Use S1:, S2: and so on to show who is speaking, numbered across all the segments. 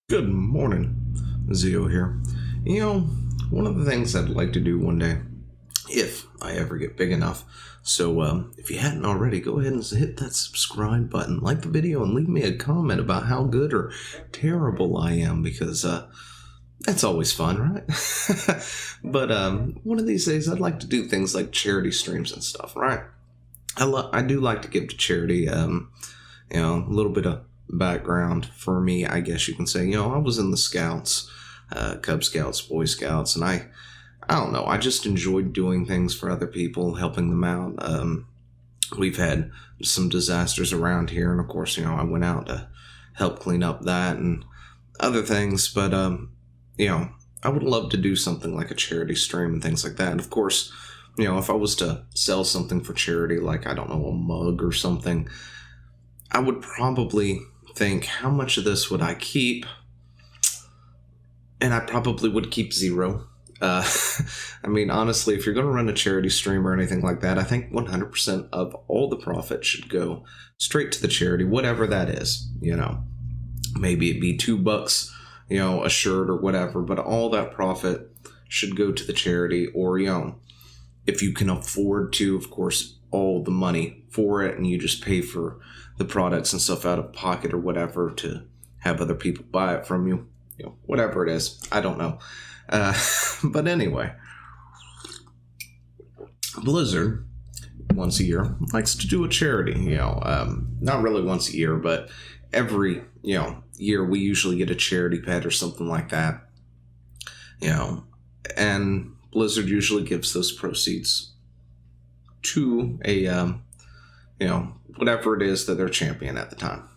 S1: Good morning, Zio here. One of the things I'd like to do one day, if I ever get big enough, so if you hadn't already, go ahead and hit that subscribe button, like the video, and leave me a comment about how good or terrible I am, because that's always fun, right? But one of these days, I'd like to do things like charity streams and stuff, right? I do like to give to charity, a little bit of background for me, I guess you can say. I was in the Scouts, Cub Scouts, Boy Scouts, and I don't know, I just enjoyed doing things for other people, helping them out. We've had some disasters around here, and of course, I went out to help clean up that and other things, but I would love to do something like a charity stream and things like that. And of course, if I was to sell something for charity, like, I don't know, a mug or something, I would probably think, how much of this would I keep? And I probably would keep zero. Honestly, if you're going to run a charity stream or anything like that, I think 100% of all the profit should go straight to the charity, whatever that is. Maybe it be $2, a shirt or whatever, but all that profit should go to the charity. Or, if you can afford to, of course, all the money for it, and you just pay for the products and stuff out of pocket or whatever to have other people buy it from you, whatever it is, I don't know. But anyway, Blizzard once a year likes to do a charity, not really once a year, but every, year we usually get a charity pet or something like that, and Blizzard usually gives those proceeds to a, whatever it is that they're champion at the time.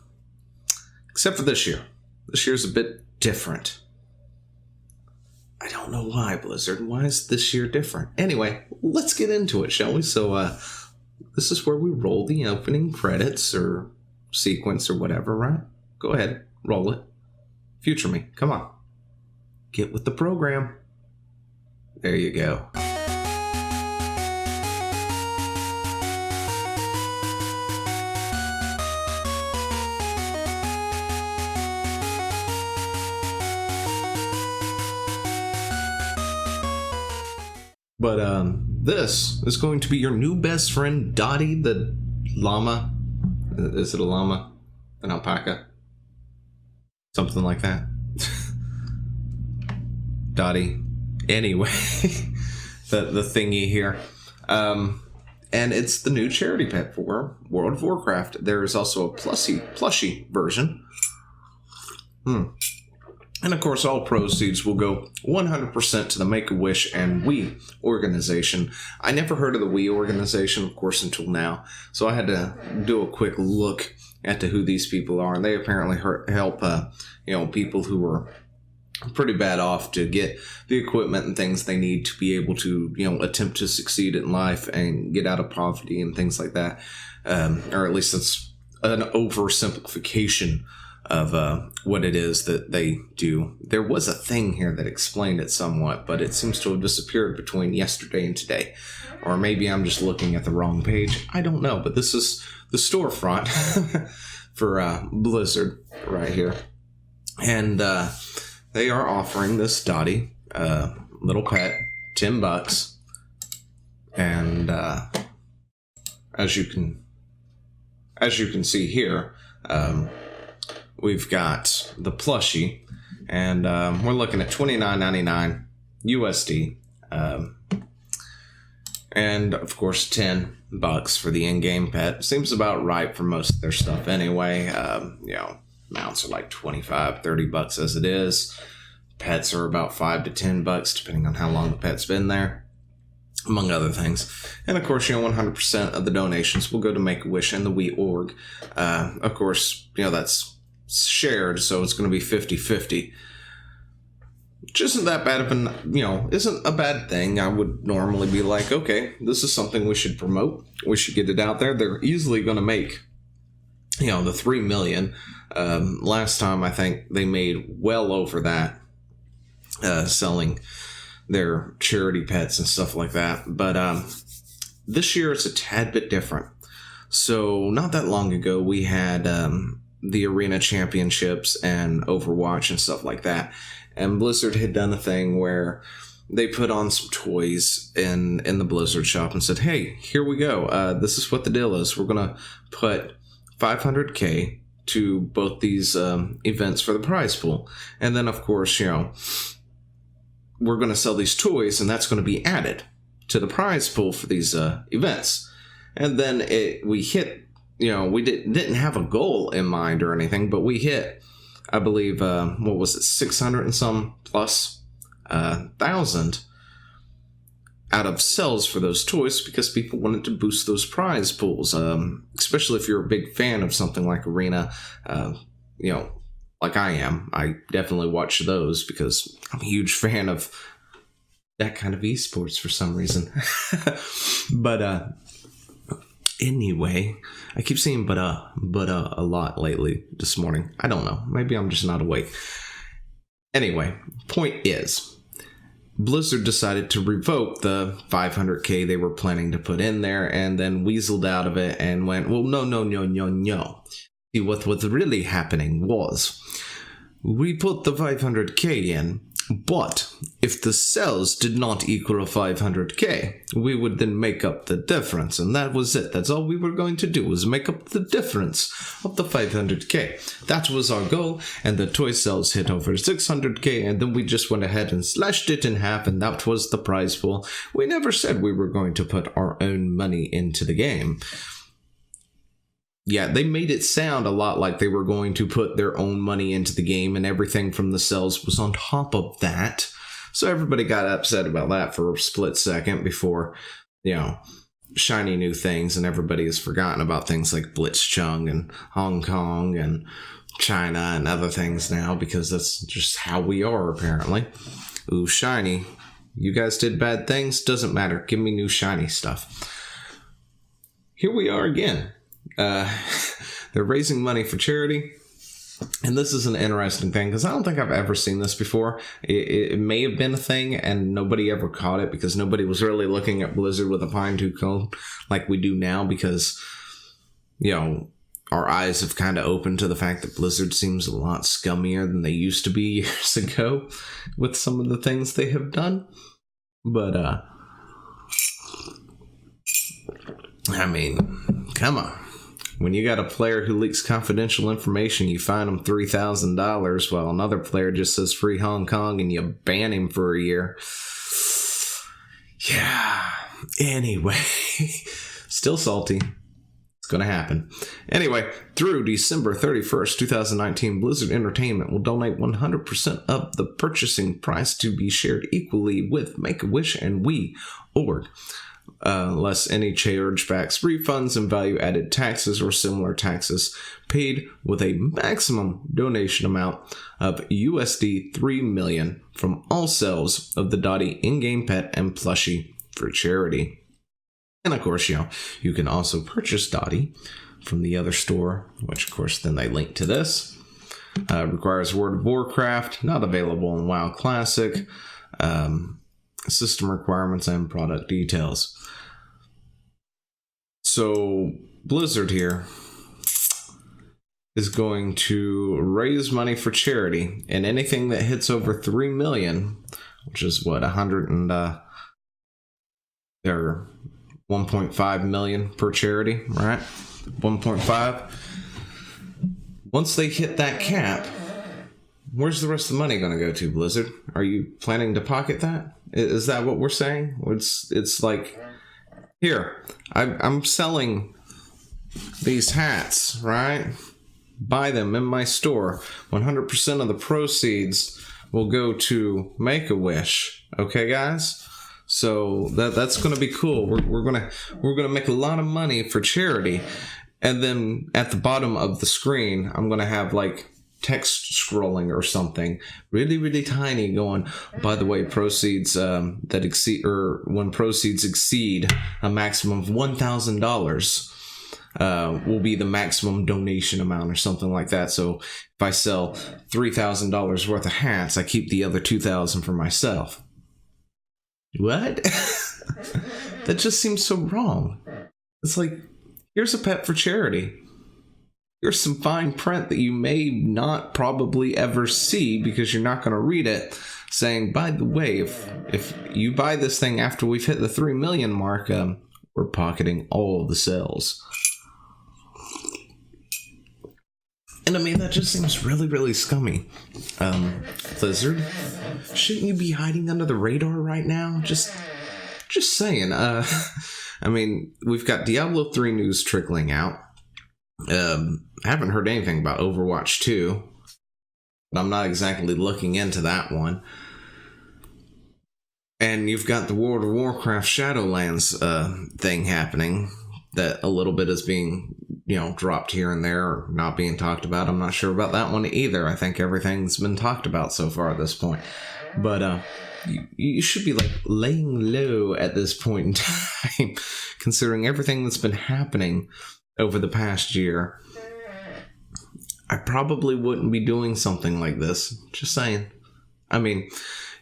S1: Except for this year. This year's a bit different. I don't know why, Blizzard. Why is this year different? Anyway, let's get into it, shall we? So, this is where we roll the opening credits or sequence or whatever, right? Go ahead, roll it. Future me, come on. Get with the program. There you go. But this is going to be your new best friend, Dottie the llama. Is it a llama? An alpaca? Something like that. Dottie. Anyway, the thingy here. And it's the new charity pet for World of Warcraft. There is also a plushie version. And of course, all proceeds will go 100% to the Make-A-Wish and We organization. I never heard of the We organization, of course, until now. So I had to do a quick look at who these people are. And they apparently help, people who are pretty bad off to get the equipment and things they need to be able to, attempt to succeed in life and get out of poverty and things like that. Or at least that's an oversimplification of what it is that they do. There was a thing here that explained it somewhat, but it seems to have disappeared between yesterday and today. Or maybe I'm just looking at the wrong page. I don't know, but this is the storefront for Blizzard right here. And they are offering this Dottie little pet, $10. And as you can see here, we've got the plushie, and we're looking at $29.99 USD, and of course $10 for the in-game pet. Seems about right for most of their stuff anyway. Mounts are like $25-$30 as it is. Pets are about $5 to $10 depending on how long the pet's been there, among other things. And of course, 100% of the donations will go to Make-A-Wish and the We org. Of course, that's shared, so it's going to be 50-50, which isn't that bad of isn't a bad thing. I would normally be like, okay, this is something we should promote, we should get it out there. They're easily going to make the 3 million. Last time I think they made well over that, selling their charity pets and stuff like that. But this year it's a tad bit different. So not that long ago we had the Arena Championships and Overwatch and stuff like that. And Blizzard had done a thing where they put on some toys in the Blizzard shop and said, hey, here we go. This is what the deal is. We're going to put $500K to both these events for the prize pool. And then, of course, we're going to sell these toys, and that's going to be added to the prize pool for these events. And then we hit, we didn't have a goal in mind or anything, but we hit, I believe, 600 and some plus thousand out of sales for those toys because people wanted to boost those prize pools, especially if you're a big fan of something like Arena, like I am. I definitely watch those because I'm a huge fan of that kind of esports for some reason. But anyway, I keep saying but a lot lately this morning. I don't know. Maybe I'm just not awake. Anyway, point is, Blizzard decided to revoke the $500K they were planning to put in there and then weaseled out of it and went, well, no. See, what was really happening was we put the $500K in, but if the sales did not equal a $500K, we would then make up the difference. And that was it. That's all we were going to do, was make up the difference of the $500K. That was our goal. And the toy sales hit over $600K. And then we just went ahead and slashed it in half. And that was the prize pool. We never said we were going to put our own money into the game. Yeah, they made it sound a lot like they were going to put their own money into the game and everything from the sales was on top of that. So everybody got upset about that for a split second before, shiny new things, and everybody has forgotten about things like Blitzchung and Hong Kong and China and other things now because that's just how we are, apparently. Ooh, shiny. You guys did bad things? Doesn't matter. Give me new shiny stuff. Here we are again. They're raising money for charity, and this is an interesting thing because I don't think I've ever seen this before. It may have been a thing and nobody ever caught it because nobody was really looking at Blizzard with a fine-tooth comb like we do now because, our eyes have kind of opened to the fact that Blizzard seems a lot scummier than they used to be years ago with some of the things they have done. But, I mean, come on. When you got a player who leaks confidential information, you fine them $3,000 while another player just says free Hong Kong and you ban him for a year. Yeah. Anyway, still salty. It's going to happen. Anyway, through December 31st, 2019, Blizzard Entertainment will donate 100% of the purchasing price to be shared equally with Make-A-Wish and We.org. Less any chargebacks, refunds, and value-added taxes or similar taxes paid, with a maximum donation amount of USD $3 million from all sales of the Dottie in-game pet and plushie for charity. And of course, you can also purchase Dottie from the other store, which of course then they link to this. Requires World of Warcraft, not available in WoW Classic. System requirements and product details. So Blizzard here is going to raise money for charity, and anything that hits over 3 million, which is what, 1.5 million per charity, right? 1.5. Once they hit that cap, where's the rest of the money going to go to, Blizzard? Are you planning to pocket that? Is that what we're saying? It's like, here, I'm selling these hats, right? Buy them in my store. 100% of the proceeds will go to Make-A-Wish. Okay, guys? So that's going to be cool. We're gonna make a lot of money for charity, and then at the bottom of the screen, I'm gonna have like text scrolling or something really, really tiny going, by the way, proceeds that exceed, or when proceeds exceed a maximum of $1,000 will be the maximum donation amount or something like that. So if I sell $3,000 worth of hats, I keep the other $2,000 for myself. What? That just seems so wrong. It's like, here's a pet for charity. Here's some fine print that you may not probably ever see because you're not going to read it, saying, by the way, if you buy this thing after we've hit the 3 million mark, we're pocketing all the sales. And I mean, that just seems really, really scummy. Blizzard, shouldn't you be hiding under the radar right now? Just saying. I mean, we've got Diablo 3 news trickling out. I haven't heard anything about Overwatch 2, but I'm not exactly looking into that one. And you've got the World of Warcraft Shadowlands thing happening that a little bit is being, dropped here and there or not being talked about. I'm not sure about that one either. I think everything's been talked about so far at this point. But you should be laying low at this point in time, considering everything that's been happening over the past year. I probably wouldn't be doing something like this. Just saying. I mean,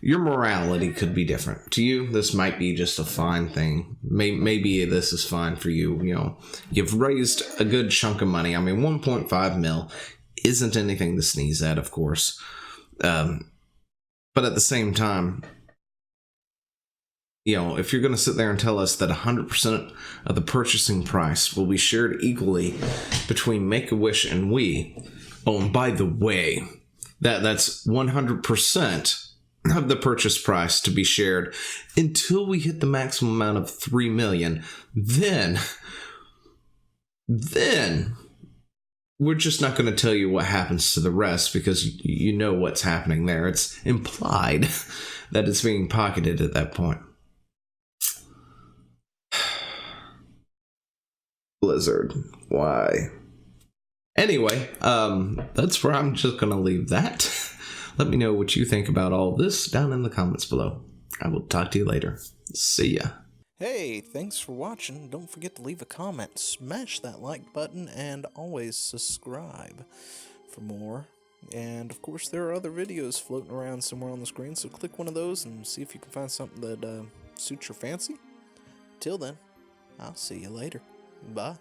S1: your morality could be different. To you, this might be just a fine thing. Maybe this is fine for you. You've raised a good chunk of money. I mean, 1.5 mil isn't anything to sneeze at, of course. But at the same time, if you're going to sit there and tell us that 100% of the purchasing price will be shared equally between Make-A-Wish and we, oh, and by the way, that's 100% of the purchase price to be shared until we hit the maximum amount of 3 million, then we're just not going to tell you what happens to the rest because you know what's happening there. It's implied that it's being pocketed at that point. Blizzard, why? Anyway, that's where I'm just going to leave that. Let me know what you think about all this down in the comments below. I will talk to you later. See ya.
S2: Hey, thanks for watching. Don't forget to leave a comment, smash that like button, and always subscribe for more. And of course, there are other videos floating around somewhere on the screen, so click one of those and see if you can find something that suits your fancy. Till then, I'll see you later. Bye.